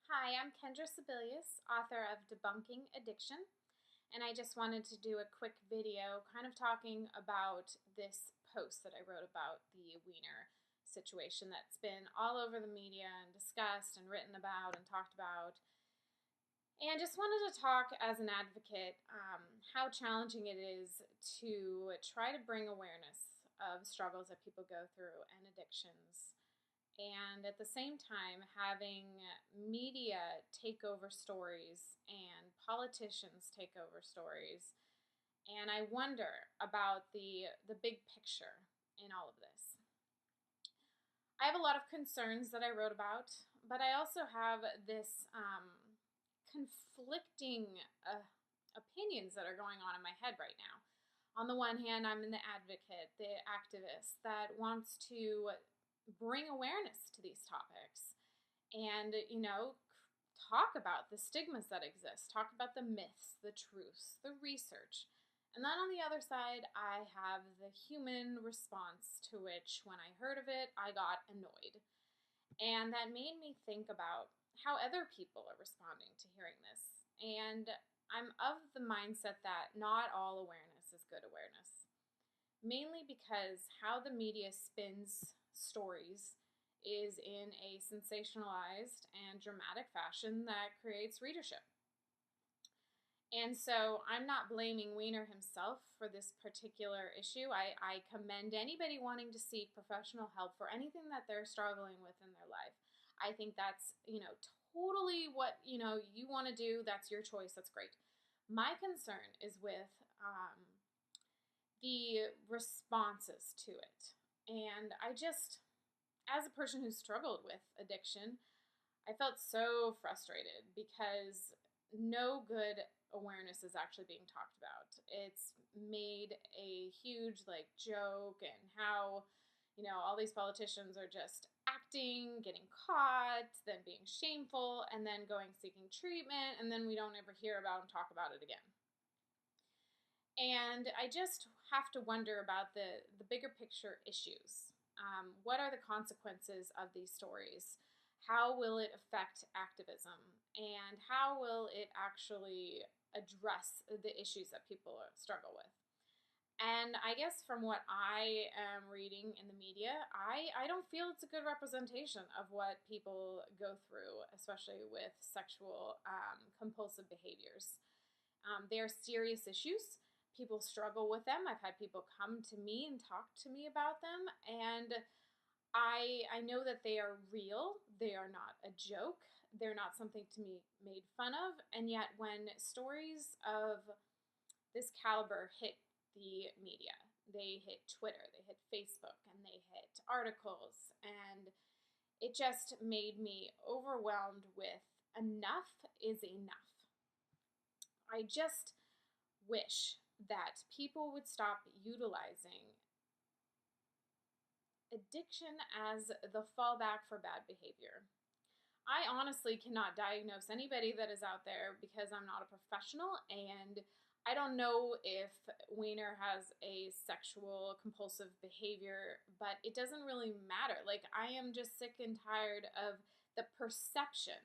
Hi, I'm Kendra Sebelius, author of Debunking Addiction, and I just wanted to do a quick video kind of talking about this post that I wrote about the Weiner situation that's been all over the media and discussed and written about and talked about. And just wanted to talk as an advocate how challenging it is to try to bring awareness of struggles that people go through and addictions, and at the same time having media take over stories and politicians take over stories. And I wonder about the big picture in all of this. I have a lot of concerns that I wrote about, but I also have this conflicting opinions that are going on in my head right now. On the one hand, I'm the advocate, the activist that wants to bring awareness to these topics and, talk about the stigmas that exist, talk about the myths, the truths, the research. And then on the other side, I have the human response, to which, when I heard of it, I got annoyed. And that made me think about how other people are responding to hearing this. And I'm of the mindset that not all awareness is good awareness, mainly because how the media spins stories is in a sensationalized and dramatic fashion that creates readership. And so I'm not blaming Weiner himself for this particular issue. I commend anybody wanting to seek professional help for anything that they're struggling with in their life. I think that's, totally what, you want to do. That's your choice. That's great. My concern is with the responses to it. And I just, as a person who struggled with addiction, I felt so frustrated because no good awareness is actually being talked about. It's made a huge joke, and how, all these politicians are just acting, getting caught, then being shameful, and then going seeking treatment, and then we don't ever hear about and talk about it again. And I just have to wonder about the bigger picture issues. What are the consequences of these stories? How will it affect activism? And how will it actually address the issues that people struggle with? And I guess from what I am reading in the media, I don't feel it's a good representation of what people go through, especially with sexual compulsive behaviors. They're serious issues. People struggle with them. I've had people come to me and talk to me about them, and I know that they are real. They are not a joke. They're not something to be made fun of. And yet when stories of this caliber hit the media, they hit Twitter, they hit Facebook, and they hit articles, and it just made me overwhelmed with enough is enough. I just wish that people would stop utilizing addiction as the fallback for bad behavior. I honestly cannot diagnose anybody that is out there because I'm not a professional, and I don't know if Weiner has a sexual compulsive behavior, but it doesn't really matter. I am just sick and tired of the perception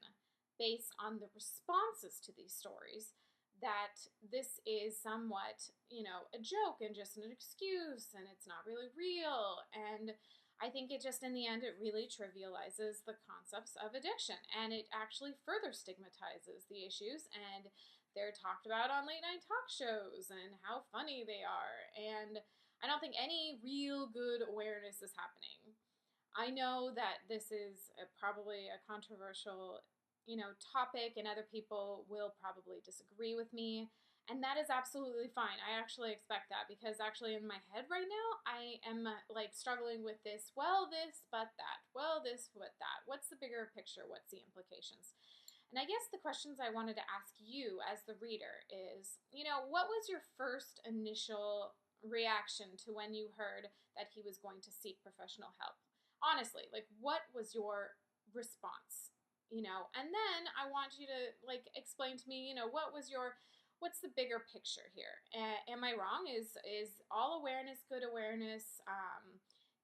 based on the responses to these stories that this is somewhat, a joke and just an excuse, and it's not really real. And I think it just, in the end, it really trivializes the concepts of addiction, and it actually further stigmatizes the issues, and they're talked about on late night talk shows and how funny they are. And I don't think any real good awareness is happening. I know that this is probably a controversial topic, and other people will probably disagree with me, and that is absolutely fine. I actually expect that, because actually in my head right now, I am struggling with this, but that, this, but that. What's the bigger picture? What's the implications? And I guess the questions I wanted to ask you as the reader is, what was your first initial reaction to when you heard that he was going to seek professional help? Honestly, what was your response? And then I want you to explain to me, what's the bigger picture here? Am I wrong? Is all awareness good awareness?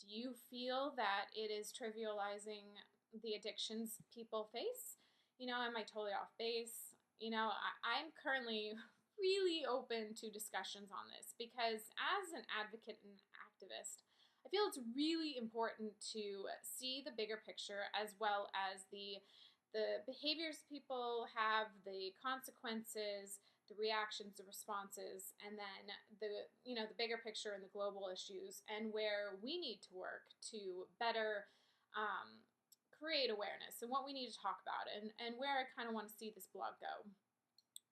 Do you feel that it is trivializing the addictions people face? Am I totally off base? I'm currently really open to discussions on this because as an advocate and activist, I feel it's really important to see the bigger picture as well as the behaviors people have, the consequences, the reactions, the responses, and then the bigger picture and the global issues and where we need to work to better um, create awareness and what we need to talk about and where I kind of want to see this blog go.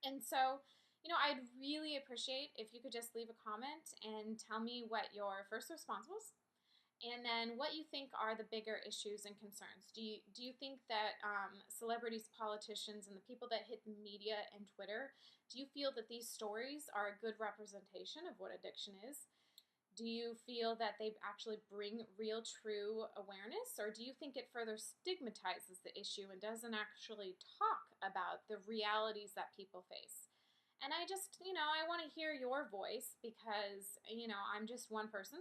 And so, I'd really appreciate if you could just leave a comment and tell me what your first response was. And then what you think are the bigger issues and concerns. Do you think that celebrities, politicians, and the people that hit the media and Twitter, do you feel that these stories are a good representation of what addiction is? Do you feel that they actually bring real, true awareness? Or do you think it further stigmatizes the issue and doesn't actually talk about the realities that people face? And I just, I want to hear your voice because, I'm just one person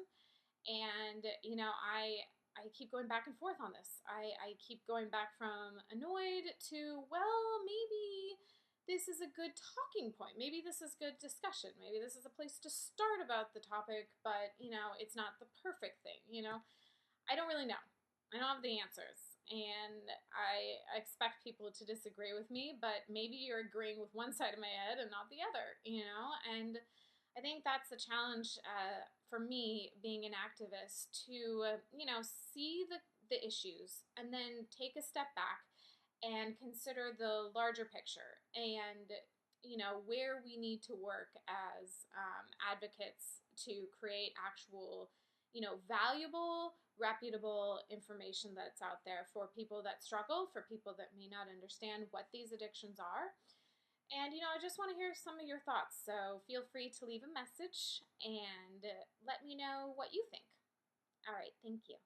and I keep going back and forth on this. I keep going back from annoyed to, well, maybe this is a good talking point. Maybe this is good discussion. Maybe this is a place to start about the topic, but it's not the perfect thing. I don't really know. I don't have the answers. And I expect people to disagree with me, but maybe you're agreeing with one side of my head and not the other. And I think that's the challenge for me being an activist to, see the issues and then take a step back and consider the larger picture and, where we need to work as advocates to create actual, valuable, reputable information that's out there for people that struggle, for people that may not understand what these addictions are. And, I just want to hear some of your thoughts. So feel free to leave a message and let me know what you think. All right. Thank you.